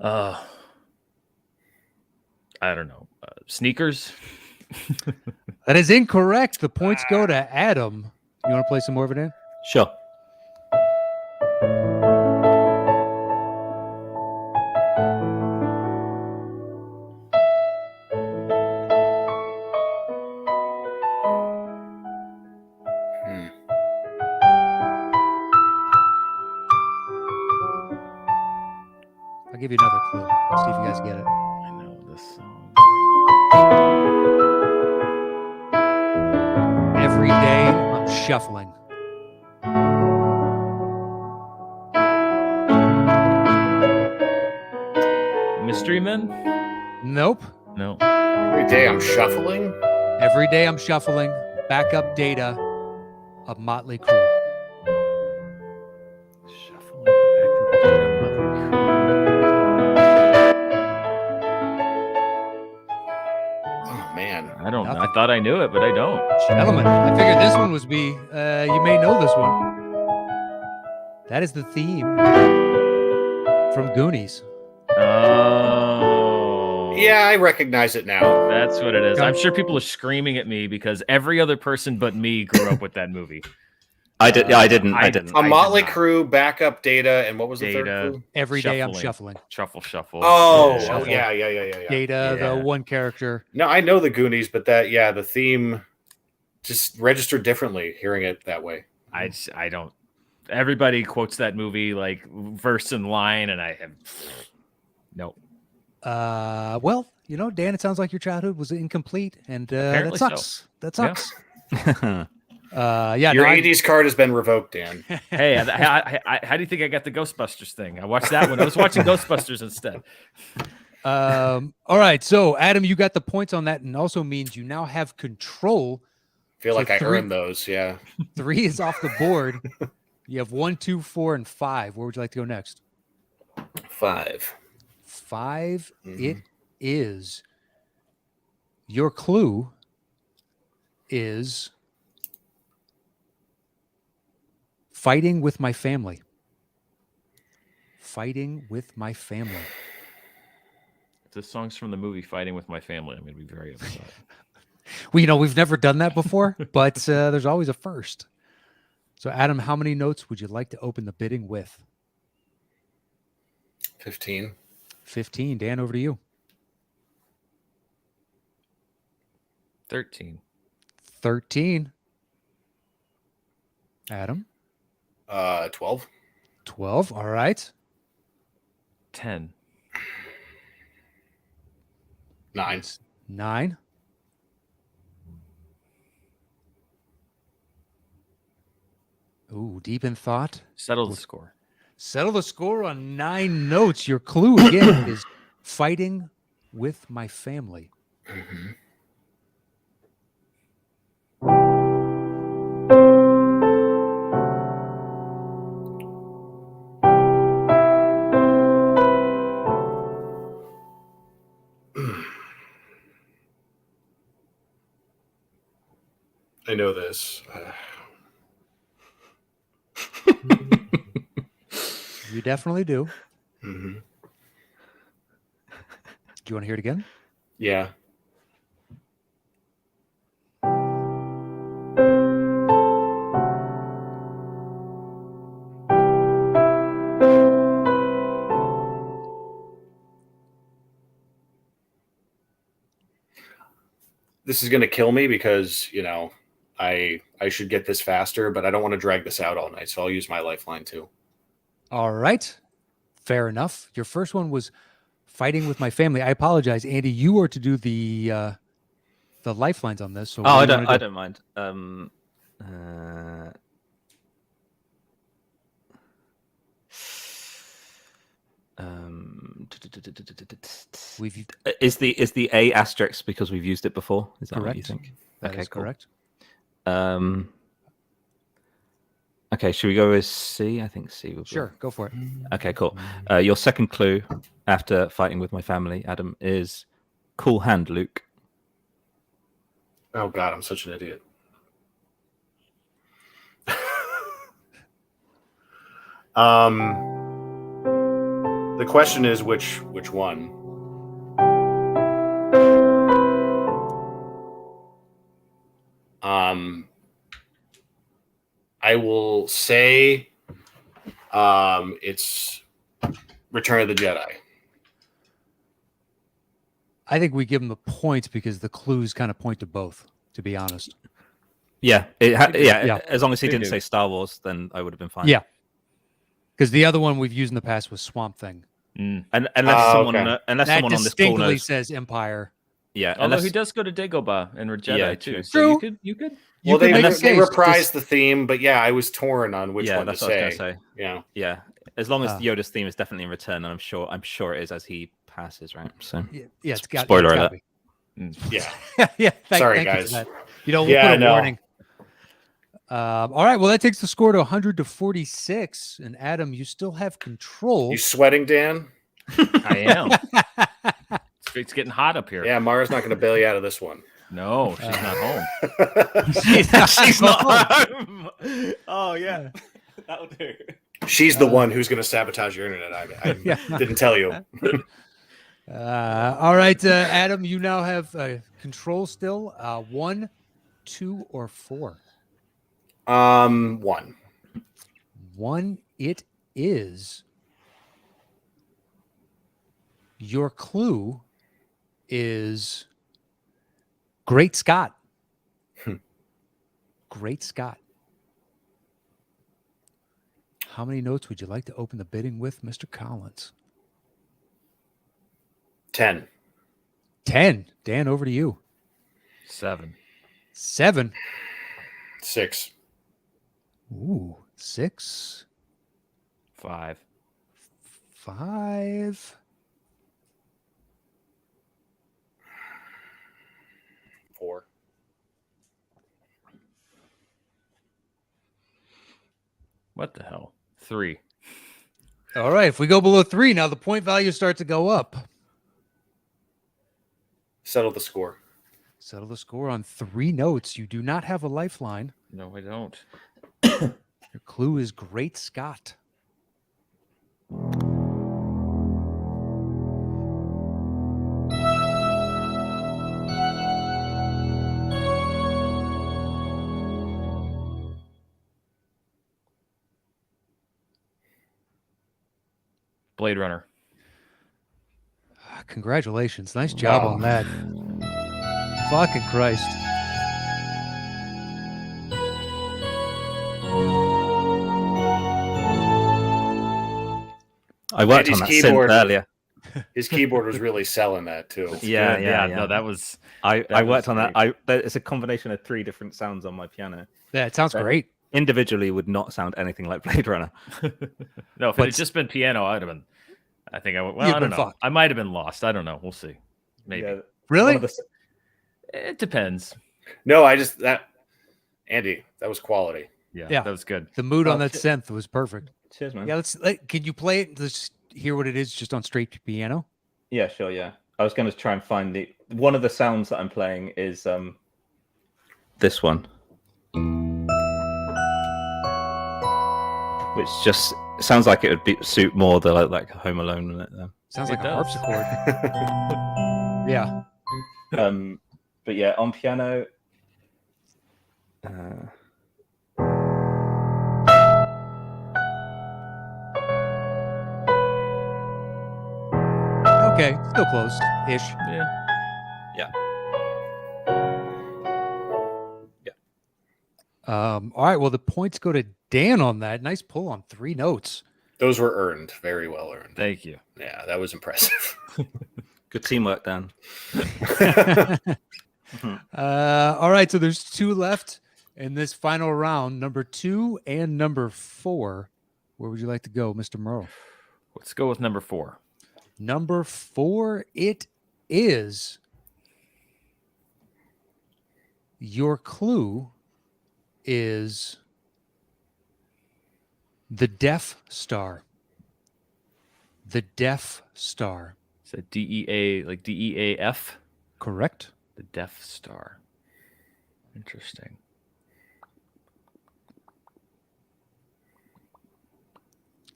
I don't know. Sneakers. That is incorrect. The points go to Adam. You want to play some more of it in? Sure. I'll give you another clue. See if you guys get it. I know this song. Every day I'm shuffling. Mystery Men? Nope. No. Every day I'm shuffling. Every day I'm shuffling. Backup data of Motley Crue. Shuffling backup data, Motley Crue. Oh man, I don't know. Nothing. I thought I knew it, but I don't. Gentlemen, I figured this one was be. You may know this one. That is the theme from Goonies. Oh. yeah, I recognize it now. That's what it is. I'm sure people are screaming at me because every other person but me grew up with that movie. I did. Yeah, I didn't. I didn't. A Motley Crue, backup data, and what was the third clue? Every day I'm shuffling. Shuffle. Oh, Shuffle. yeah. Data, the one character. No, I know the Goonies, but the theme just registered differently hearing it that way. I don't. Everybody quotes that movie like verse and line, and I have no. Well, Dan, it sounds like your childhood was incomplete, and that sucks. So. That sucks. Yeah. Your 80s card has been revoked, Dan. Hey, how do you think I got the Ghostbusters thing? I watched that one. I was watching Ghostbusters instead. All right, so Adam, you got the points on that, and also means you now have control. Feel like I earned those. Yeah. 3 is off the board. You have 1, 2, 4, and 5. Where would you like to go next? 5. 5. It is. Your clue is fighting with my family. Fighting with my family. If this song's from the movie Fighting with My Family, I'm going to be very upset. Well, we've never done that before, but there's always a first. So, Adam, how many notes would you like to open the bidding with? 15. 15. Dan, over to you. 13. 13. Adam? 12. 12. All right. 10. 9. 9. Ooh, deep in thought. Settle the score. Settle the score on 9 notes. Your clue again is fighting with my family. Mm-hmm. I know this. You definitely do. Mm-hmm. Do you want to hear it again? Yeah. This is going to kill me because, I should get this faster, but I don't want to drag this out all night, so I'll use my lifeline too. All right. Fair enough. Your first one was fighting with my family. I apologize, Andy. You are to do the lifelines on this. So I don't mind. Is the A asterisk because we've used it before? Is that what you think? That is correct. Okay, should we go with C? I think C would be. Sure, go for it. Okay, cool. Your second clue after fighting with my family, Adam, is cool hand, Luke. Oh God, I'm such an idiot. The question is which one? I will say it's Return of the Jedi. I think we give them the points because the clues kind of point to both, to be honest. Yeah, Yeah. As long as he They didn't do. say Star Wars, then I would have been fine. Yeah. Because the other one we've used in the past was Swamp Thing. And unless someone okay. unless That someone on this call distinctly knows, says Empire. yeah. Although Unless he does go to Dagobah and Jedi Yeah, too. true. So you True. could. You could They make a case. reprised the theme, but yeah, I was torn on which one to that's what I was say. gonna say. Yeah. Yeah, as long as Yoda's theme is definitely in return, and I'm sure it is as he passes, right? So Yeah, it's got Spoiler it's gotta alert. be. Yeah. Yeah. Sorry, thank you guys. for that. We'll Yeah, put I a know. warning. All right. Well, that takes the score to 100-46. And Adam, you still have control. You sweating, Dan? I am. It's getting hot up here. Yeah, Mara's not going to bail you out of this one. No, she's not home. She's not home. Oh yeah, that'll do. She's the one who's going to sabotage your internet. I didn't tell you. All right, Adam, you now have control still. 1, 2, or 4? 1. 1 it is. Your clue is Great Scott. Great Scott. How many notes would you like to open the bidding with, Mr. Collins? 10. 10. Dan, over to you. 7. 7. 6. Ooh, 6. 5. 5. 4. What the hell? 3. All right. If we go below 3, now the point value starts to go up. Settle the score. Settle the score on 3 notes. You do not have a lifeline. No, I don't. Your clue is Great Scott. Blade Runner. Congratulations. Nice job on that. Fucking Christ. I worked Andy's on that keyboard. synth earlier. His keyboard was really selling that too. Yeah. No, that was. I That worked was on that. It's a combination of 3 different sounds on my piano. Yeah, it sounds great. Individually, would not sound anything like Blade Runner. No, if it had just been piano, I'd have been. I think I would. Well, I don't know. fucked. I might have been lost. I don't know. We'll see. Maybe. Yeah, Really? It depends. No, Andy, that was quality. Yeah, Yeah. that was good. The mood on that synth was perfect. Cheers, man. Yeah, can you play it? Let's hear what it is just on straight piano. Yeah, sure. Yeah, I was going to try and find one of the sounds that I'm playing is this one, which just sounds like it would suit more the like Home Alone in it. Sounds It like a does. harpsichord. Yeah. But yeah, on piano. Okay, still close-ish. Yeah. All right, well, the points go to Dan on that. Nice pull on 3 notes. Those were earned, very well earned. Thank you. Yeah, that was impressive. Good teamwork, Dan. All right, so there's 2 left in this final round, number 2 and number 4. Where would you like to go, Mr. Murrell? Let's go with number 4. Number 4, it is. Your clue is the Death Star. The Death Star. Is that DEA, like DEAF? Correct. The Death Star. Interesting.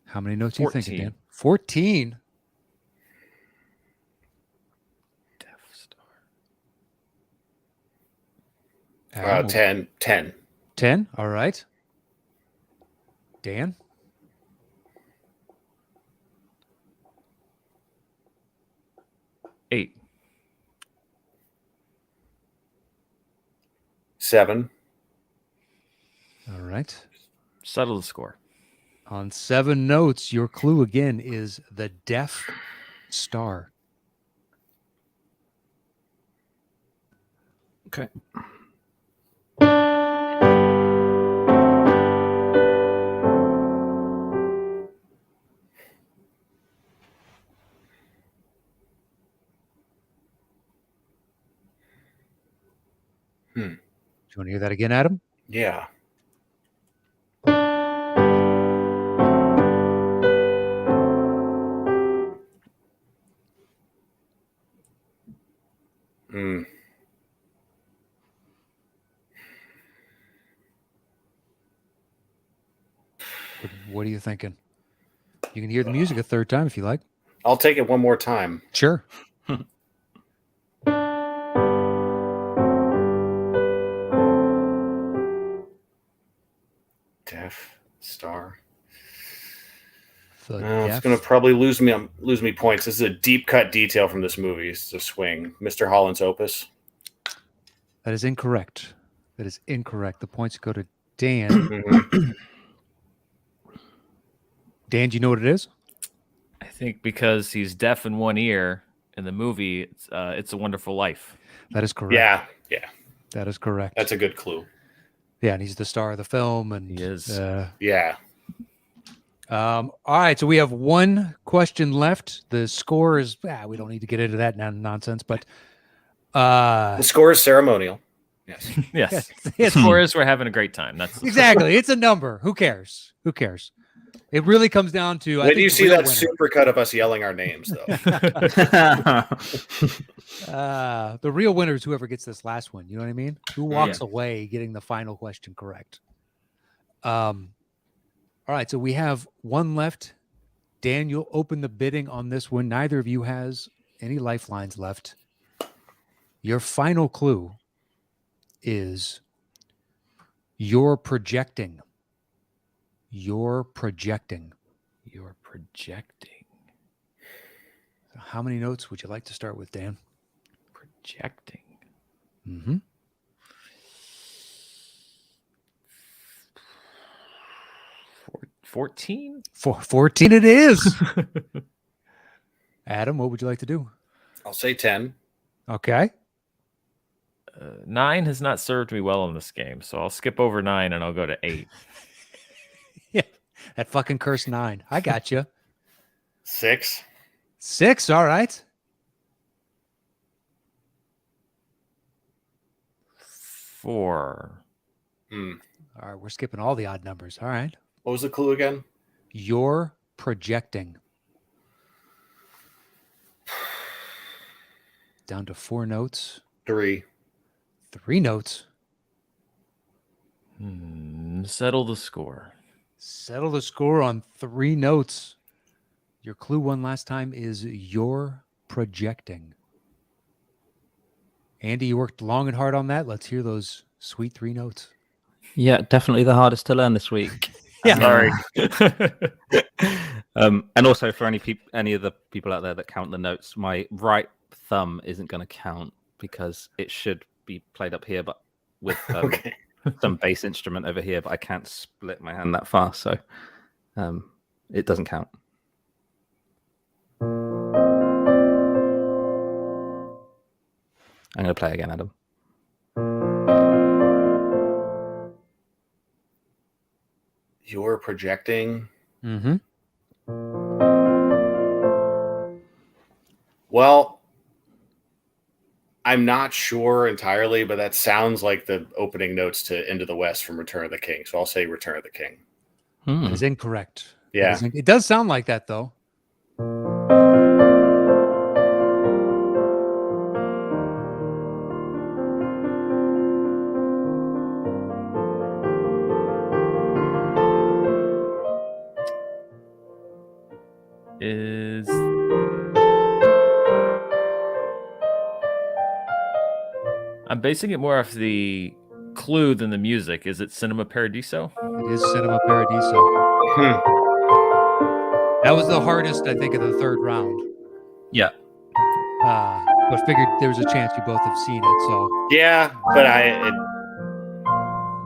How many notes are you thinking, 14. Dan? 14. 10. 10. 10. All right. Dan? Eight. 7. All right. Settle the score. On 7 notes, your clue again is the Death Star. Okay. Do you want to hear that again, Adam? Yeah. What are you thinking? You can hear the music a third time if you like. I'll take it one more time. Sure. Death Star. The It's Death- going to probably lose me points. This is a deep cut detail from this movie. It's a swing. Mr. Holland's Opus. That is incorrect. That is incorrect. The points go to Dan. Dan, do you know what it is? I think because he's deaf in one ear in the movie, It's a Wonderful Life. That is correct. Yeah. That is correct. That's a good clue. Yeah, and he's the star of the film. And He is. Yeah. All right, so we have one question left. The score is we don't need to get into that nonsense, but The score is ceremonial. Yes. Yes. Yes. The score is we're having a great time. That's Exactly. It's a number. Who cares? Who cares? It really comes down to. When do you see that super cut of us yelling our names, though? The real winner is whoever gets this last one. You know what I mean? Who walks away getting the final question correct? All right, so we have one left. Dan, you'll open the bidding on this one. Neither of you has any lifelines left. Your final clue is you're projecting. You're projecting. You're projecting. So how many notes would you like to start with, Dan? Projecting. Mm-hmm. 14? 14 it is. Adam, what would you like to do? I'll say 10. Okay. 9 has not served me well in this game, so I'll skip over 9 and I'll go to 8. Yeah, that fucking cursed 9. I got you. 6. 6, all right. 4. All right, we're skipping all the odd numbers. All right. What was the clue again? You're projecting. Down to 4 notes. 3. 3 notes. Settle the score. Settle the score on 3 notes. Your clue one last time is you're projecting. Andy, you worked long and hard on that. Let's hear those sweet 3 notes. Yeah, definitely the hardest to learn this week. Yeah. Sorry. And also for any of the people out there that count the notes, my right thumb isn't going to count because it should be played up here, but with some bass instrument over here, but I can't split my hand that far, so it doesn't count. I'm going to play again, Adam. You're projecting. Mm-hmm. Well, I'm not sure entirely, but that sounds like the opening notes to Into the West from Return of the King. So I'll say Return of the King. That is incorrect. Yeah. It does sound like that, though. I'm basing it more off the clue than the music. Is it Cinema Paradiso? It is Cinema Paradiso. That was the hardest, I think, of the third round. Yeah. But figured there was a chance you both have seen it. So Yeah, but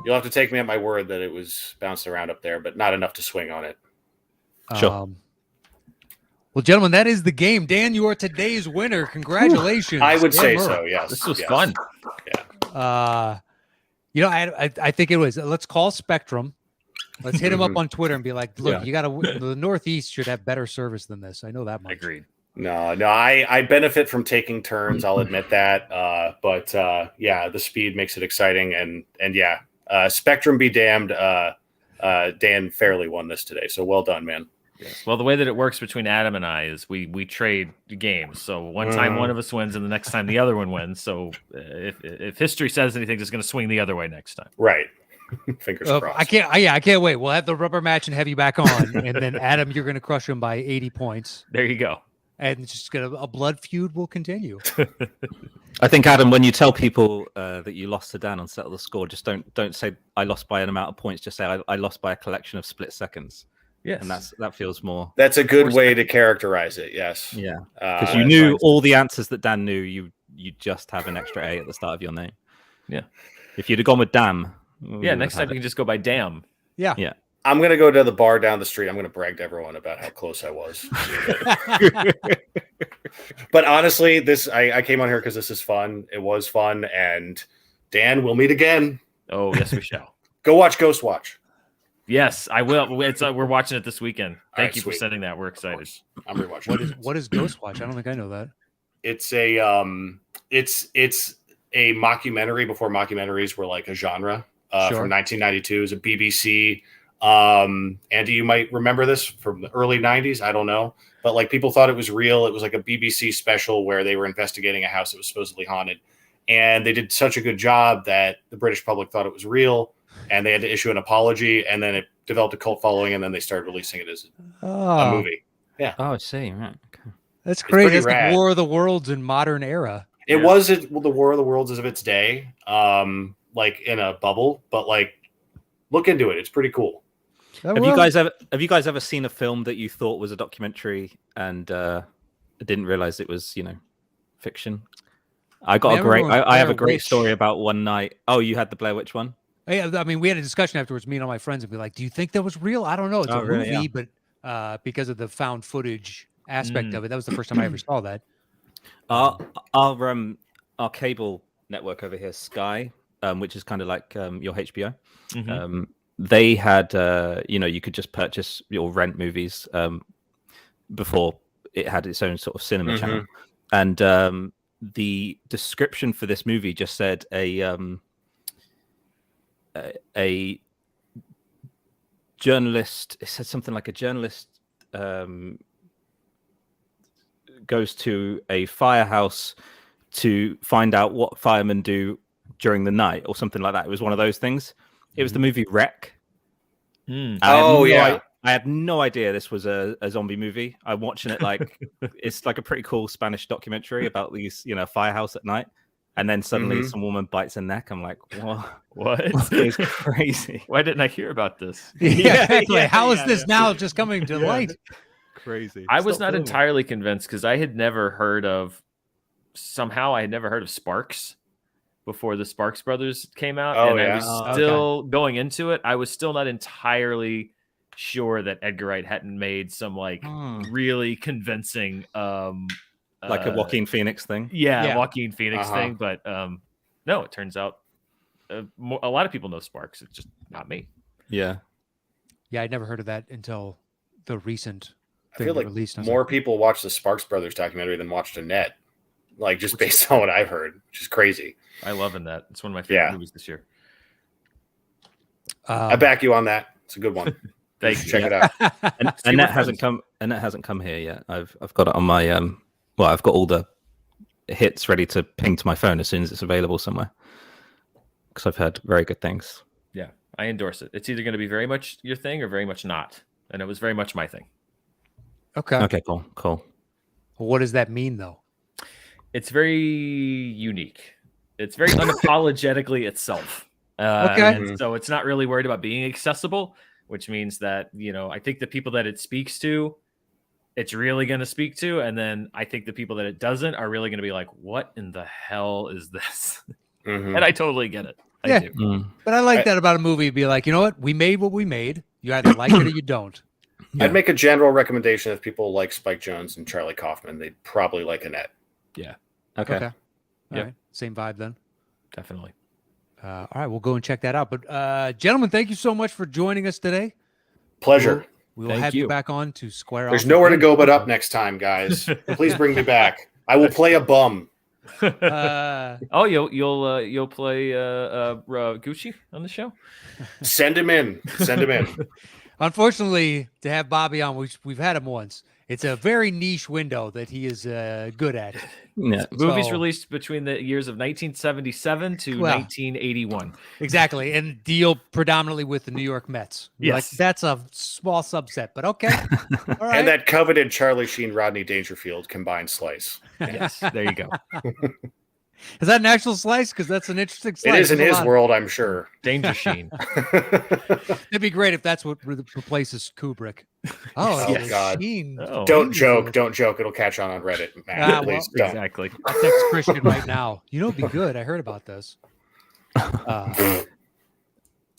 you'll have to take me at my word that it was bouncing around up there, but not enough to swing on it. Sure. Well, gentlemen, that is the game. Dan, you are today's winner. Congratulations. I would Dan say Murrell. so. Yes, This was fun. Yeah. I think it was. Let's call Spectrum. Let's hit him up on Twitter and be like, look, you got to. The Northeast should have better service than this. I know that much. Agreed. No, I benefit from taking turns. I'll admit that. But the speed makes it exciting, and Spectrum be damned. Dan fairly won this today, so well done, man. Yes. Well, the way that it works between Adam and I is we trade games. So one time one of us wins, and the next time the other one wins. So if history says anything, it's going to swing the other way next time. Right. Fingers crossed. I can't wait. We'll have the rubber match and have you back on, and then Adam, you're going to crush him by 80 points. There you go. And it's just a blood feud will continue. I think, Adam, when you tell people that you lost to Dan on Settle the Score, just don't say I lost by an amount of points. Just say I lost by a collection of split seconds. Yes, and that feels more. That's a good way to characterize it. Yes. Yeah, because you knew all the answers that Dan knew. You just have an extra A at the start of your name. Yeah. If you'd have gone with Dam. Yeah. Next time you can just go by Dam. Yeah. Yeah. I'm going to go to the bar down the street. I'm going to brag to everyone about how close I was. But honestly, I came on here because this is fun. It was fun. And Dan, we'll meet again. Oh, yes, we shall. Go watch Ghost Watch. Yes, I will. We're watching it this weekend. Thank you for sweet. sending that. We're excited. I'm rewatching. What is Ghost Watch? I don't think I know that. It's a it's a mockumentary before mockumentaries were like a genre. From 1992. It's a BBC. Andy, you might remember this from the early 90s. I don't know. But like people thought it was real. It was like a BBC special where they were investigating a house that was supposedly haunted. And they did such a good job that the British public thought it was real. And they had to issue an apology. And then it developed a cult following. And then they started releasing it as a movie. Yeah. Oh, I see. Right. Okay. That's great. It's rad. like War of the Worlds in modern era. It was the War of the Worlds of its day. Like in a bubble. But like, look into it. It's pretty cool. Have you guys ever seen a film that you thought was a documentary and didn't realize it was, fiction? I have a great story about one night. Oh, you had the Blair Witch one? Yeah, I mean, we had a discussion afterwards, me and all my friends, and be like, do you think that was real? I don't know. It's a movie, but because of the found footage aspect of it, that was the first time I ever saw that. Our cable network over here, Sky, which is kind of like your HBO. Mm-hmm. They had, you could just purchase or rent movies before it had its own sort of cinema channel. And the description for this movie just said a journalist. It said something like a journalist goes to a firehouse to find out what firemen do during the night or something like that. It was one of those things. It was the movie Wreck. I had no idea this was a zombie movie. I'm watching it like it's like a pretty cool Spanish documentary about these, firehouse at night. And then suddenly some woman bites her neck. I'm like, what? It's crazy. Why didn't I hear about this? How is this now just coming to light? Crazy. I was not entirely convinced because I had never heard of Sparks before the Sparks Brothers came out. I was still going into it. I was still not entirely sure that Edgar Wright hadn't made some really convincing like a Joaquin Phoenix thing. Joaquin Phoenix thing. But no, it turns out a lot of people know Sparks. It's just not me. Yeah, I'd never heard of that until the recent I feel like more people watched the Sparks Brothers documentary than watched Annette. Like just based on what I've heard, which is crazy. I love Annette. It's one of my favorite movies this year. I back you on that. It's a good one. Thank you. Check it out. Annette hasn't come here yet. I've got it on my I've got all the hits ready to ping to my phone as soon as it's available somewhere. Because I've heard very good things. Yeah, I endorse it. It's either going to be very much your thing or very much not. And it was very much my thing. Okay, cool. Well, what does that mean, though? It's very unique. It's very unapologetically itself. Okay. And so it's not really worried about being accessible, which means that, I think the people that it speaks to, it's really going to speak to. And then I think the people that it doesn't are really going to be like, what in the hell is this? And I totally get it. I do. But I like that about a movie. Be like, you know what? We made what we made. You either like it or you don't. I'd make a general recommendation if people like Spike Jonze and Charlie Kaufman, they'd probably like Annette. Yeah. Okay. All right. Same vibe then. Definitely. All right. We'll go and check that out. But gentlemen, thank you so much for joining us today. Pleasure. We will have you back on to square off. There's nowhere to go but up next time, guys. Please bring me back. I will play a bum. You'll play Gucci on the show? Send him in. Unfortunately, to have Bobby on, we've had him once. It's a very niche window that he is good at. Yeah. Movies released between the years of 1977 to 1981. Exactly, and deal predominantly with the New York Mets. Yes. Like, that's a small subset, but okay. All right. And that coveted Charlie Sheen, Rodney Dangerfield combined slice. Yes, there you go. Is that an actual slice? Because that's an interesting slice. It is in his world, I'm sure. Danger Sheen. It'd be great if that's what replaces Kubrick. Oh, God. Sheen. Oh. Don't joke. It'll catch on Reddit, Matt. Please don't. Exactly. I'll text Christian right now. It'd be good. I heard about this.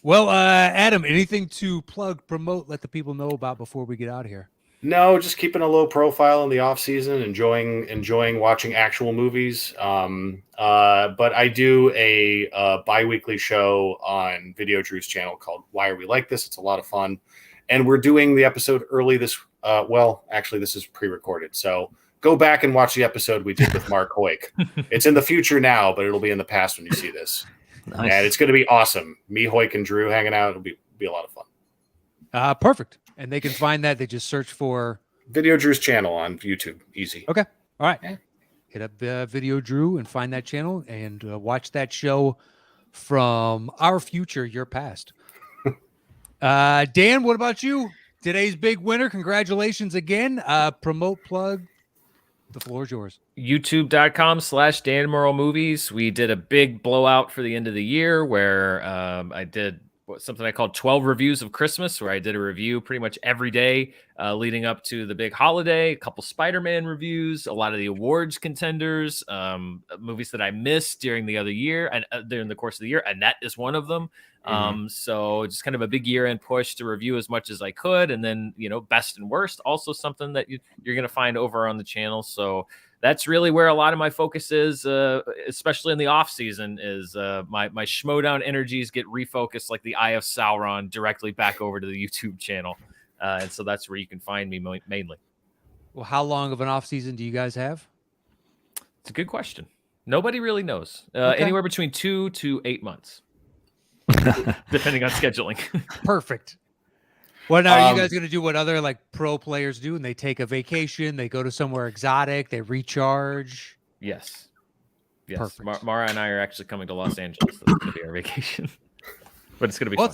Well, Adam, anything to plug, promote, let the people know about before we get out of here? No, just keeping a low profile in the off season, enjoying watching actual movies. But I do a bi-weekly show on Video Drew's channel called Why Are We Like This? It's a lot of fun. And we're doing the episode early this, actually this is pre-recorded. So go back and watch the episode we did with Mark Hoyk. It's in the future now, but it'll be in the past when you see this. Nice. And it's going to be awesome. Me, Hoyk, and Drew hanging out. It'll be a lot of fun. Perfect. And they can find that. They just search for Video Drew's channel on YouTube. Easy. Okay. All right. Yeah. Hit up Video Drew and find that channel and watch that show from our future, your past. Dan, what about you? Today's big winner. Congratulations again. Promote, plug. The floor is yours. YouTube.com/Dan Murrell Movies. We did a big blowout for the end of the year where I did something I called 12 reviews of Christmas, where I did a review pretty much every day leading up to the big holiday, a couple Spider-Man reviews, a lot of the awards contenders, movies that I missed during the other year and during the course of the year. Annette is one of them. So just kind of a big year-end push to review as much as I could. And then, best and worst, also something that you're going to find over on the channel. So that's really where a lot of my focus is, especially in the off season, is my Schmodown energies get refocused like the Eye of Sauron directly back over to the YouTube channel. And so that's where you can find me mainly. Well, how long of an off season do you guys have? It's a good question. Nobody really knows. Anywhere between 2 to 8 months, depending on scheduling. Perfect. What now? Are you guys going to do what other pro players do, and they take a vacation, they go to somewhere exotic, they recharge? Yes. Perfect. Mara and I are actually coming to Los Angeles. So it's going to be our vacation, but it's going to be fun.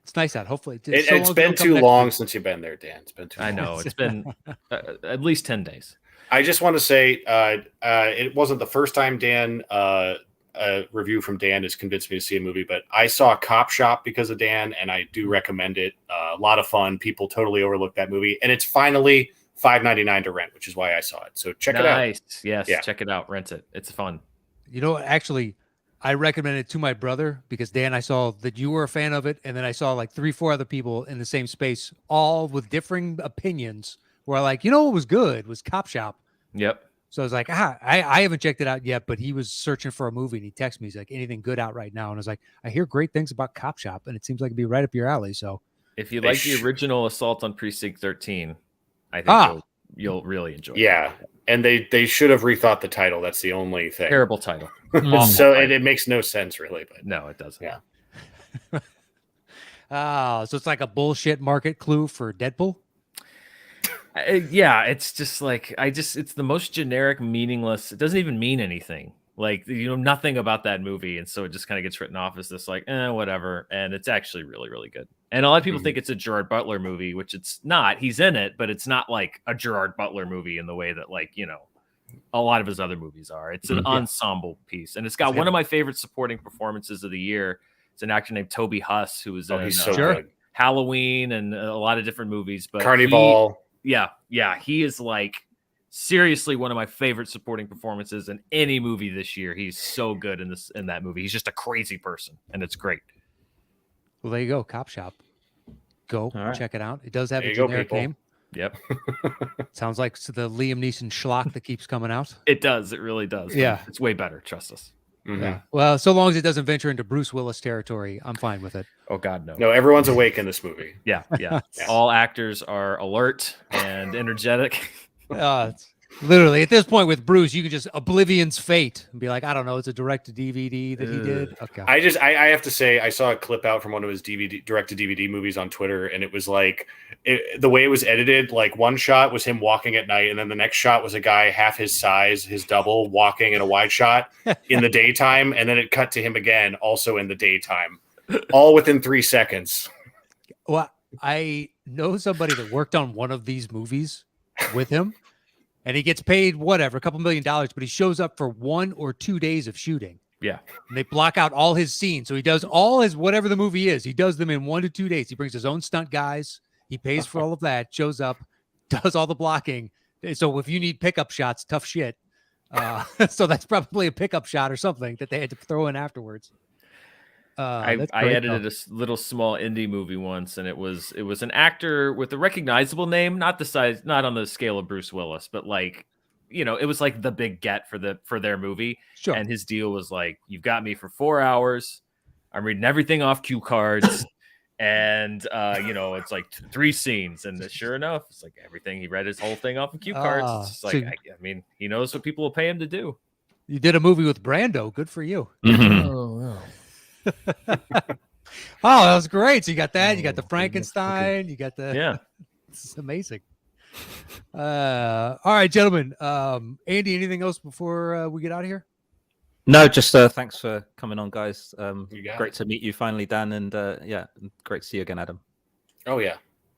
It's nice out. Hopefully, it's been too long since you've been there, Dan. It's been too long. I know it's been at least 10 days. I just want to say it wasn't the first time Dan. A review from Dan has convinced me to see a movie, but I saw Cop Shop because of Dan, and I do recommend it. A lot of fun. People totally overlooked that movie, and it's finally $5.99 to rent, which is why I saw it. So check it out. Nice. Yes. Yeah. Check it out. Rent it. It's fun. Actually, I recommended it to my brother because Dan, I saw that you were a fan of it, and then I saw 3-4 other people in the same space, all with differing opinions. Where what was good was Cop Shop. Yep. So I was like, I haven't checked it out yet, but he was searching for a movie and he texted me. He's like, anything good out right now? And I was like, I hear great things about Cop Shop and it seems like it'd be right up your alley. So if you like the original Assault on Precinct 13, I think you'll really enjoy it. Yeah. And they should have rethought the title. That's the only thing. Terrible title. So it makes no sense really, but no, it doesn't. Yeah. So it's like a bullshit market clue for Deadpool. Yeah, it's just it's the most generic, meaningless. It doesn't even mean anything. Nothing about that movie. And so it just kind of gets written off as this whatever. And it's actually really, really good. And a lot of people think it's a Gerard Butler movie, which it's not. He's in it, but it's not like a Gerard Butler movie in the way that a lot of his other movies are. It's an ensemble piece. And it's got one of my favorite supporting performances of the year It's an actor named Toby Huss who was in he's so good. Halloween and a lot of different movies. But Carnival. He is like seriously one of my favorite supporting performances in any movie this year. He's so good in that movie. He's just a crazy person, and it's great. Well, there you go. Cop Shop. Go check it out. It does have a generic name. Yep. Sounds like the Liam Neeson schlock that keeps coming out. It does. It really does. Yeah. It's way better. Trust us. Mm-hmm. Yeah. Well, so long as it doesn't venture into Bruce Willis territory, I'm fine with it. Oh God, no. No, everyone's awake in this movie. Yeah. All actors are alert and energetic. It's literally at this point with Bruce, you can just Oblivion's Fate and be like, I don't know, it's a direct to DVD that he did. Okay. I have to say, I saw a clip out from one of his direct to DVD movies on Twitter, and it was like the way it was edited. Like one shot was him walking at night, and then the next shot was a guy half his size, his double, walking in a wide shot in the daytime, and then it cut to him again, also in the daytime, all within 3 seconds. Well, I know somebody that worked on one of these movies with him. And he gets paid whatever, a couple $1 million, but he shows up for 1 or 2 days of shooting. Yeah. And they block out all his scenes. So he does all his, whatever the movie is, he does them in 1 to 2 days. He brings his own stunt guys. He pays for all of that, shows up, does all the blocking. So if you need pickup shots, tough shit. So that's probably a pickup shot or something that they had to throw in afterwards. I edited a little small indie movie once, and it was an actor with a recognizable name, not on the scale of Bruce Willis, but like, it was like the big get for their movie. Sure. And his deal was like, you've got me for 4 hours. I'm reading everything off cue cards. And it's like 3 scenes, and sure enough, it's like everything. He read his whole thing off of cue cards. It's just like, I mean, he knows what people will pay him to do. You did a movie with Brando. Good for you. Mm-hmm. Oh, wow. Oh, that was great. So you got that. You got the Frankenstein. You got the. Yeah. This is amazing. All right, gentlemen. Andy, anything else before we get out of here? No, just thanks for coming on, guys. Great to meet you finally, Dan, and great to see you again, Adam. Oh yeah,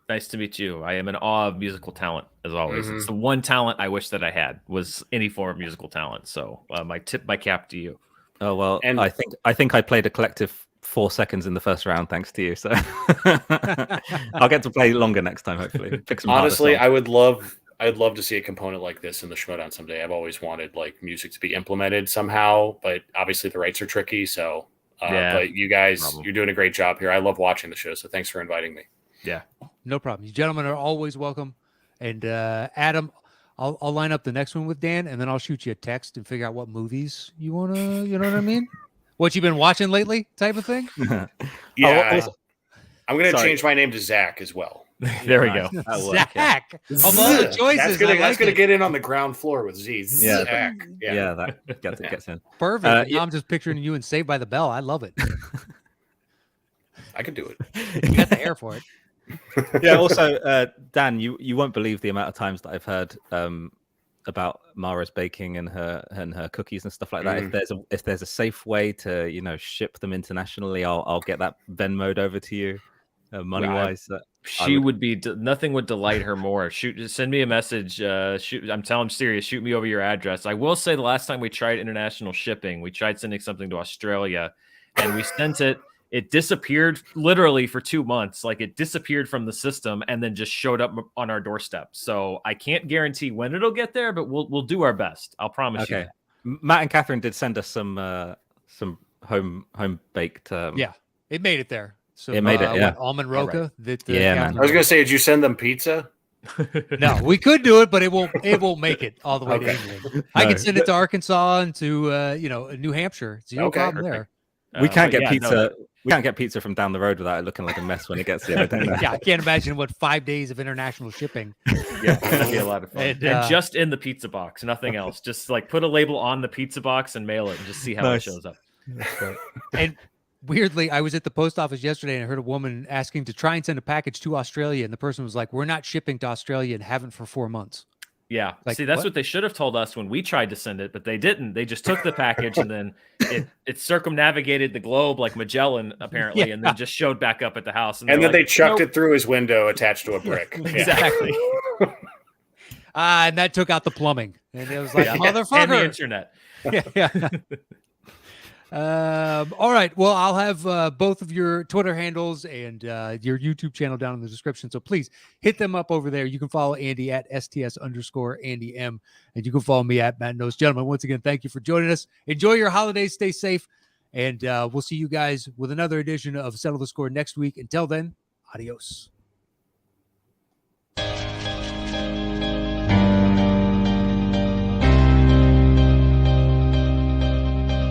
nice to meet you. I am in awe of musical talent, as always. Mm-hmm. It's the one talent I wish that I had was any form of musical talent. So my cap to you. Oh well, and I think I played a collective 4 seconds in the first round, thanks to you. So I'll get to play longer next time, hopefully. Honestly, I'd love to see a component like this in the Showdown someday. I've always wanted like music to be implemented somehow, but obviously the rights are tricky. So, but you guys, you're doing a great job here. I love watching the show, so thanks for inviting me. Yeah, no problem. You gentlemen are always welcome. And Adam, I'll line up the next one with Dan, and then I'll shoot you a text and figure out what movies you want to, you know what I mean? What you've been watching lately type of thing? Yeah. I'm going to change my name to Zach as well. There we go. Zach. Of all the choices. That's going to get in on the I Floor with Z. Yeah. Zach. Yeah, that gets in. Perfect. Now I'm just picturing you in Saved by the Bell. I love it. I could do it. You got the hair for it. Yeah. Also, Dan, you won't believe the amount of times that I've heard about Mara's baking and her cookies and stuff like that. If there's a safe way to ship them internationally, I'll get that Venmo'd over to you, money wise. She would be nothing would delight her more. Send me a message. I'm telling serious. Shoot me over your address. I will say the last time we tried international shipping, we tried sending something to Australia, and we sent it. It disappeared literally for 2 months. Like it disappeared from the system and then just showed up on our doorstep. So I can't guarantee when it'll get there, but we'll do our best. I'll promise you. Matt and Catherine did send us some home baked. Yeah, it made it there. So it made it. Yeah, almond roca. Right. Man. I was gonna say, did you send them pizza? No, we could do it, but it won't make it all the way to England. I can send it to Arkansas and to New Hampshire. Zero problem there. We can't get pizza. No. We can't get pizza from down the road without it looking like a mess when it gets here. Yeah, I can't imagine what 5 days of international shipping. Yeah, that'd be a lot of fun. And just in the pizza box, nothing else. Just like put a label on the pizza box and mail it, and just see how it shows up. And weirdly, I was at the post office yesterday and I heard a woman asking to try and send a package to Australia, and the person was like, "We're not shipping to Australia and haven't for 4 months." Yeah. See, that's what they should have told us when we tried to send it, but they didn't. They just took the package and then it circumnavigated the globe like Magellan, apparently, and then just showed back up at the house. And then they chucked it through his window attached to a brick. Exactly. And that took out the plumbing. And it was like, motherfucker. And the internet. Yeah. All right. Well, I'll have both of your Twitter handles and your YouTube channel down in the description. So please hit them up over there. You can follow Andy at STS_Andy M. And you can follow me at Matt Knost. Gentlemen, once again, thank you for joining us. Enjoy your holidays. Stay safe. And we'll see you guys with another edition of Settle the Score next week. Until then, adios.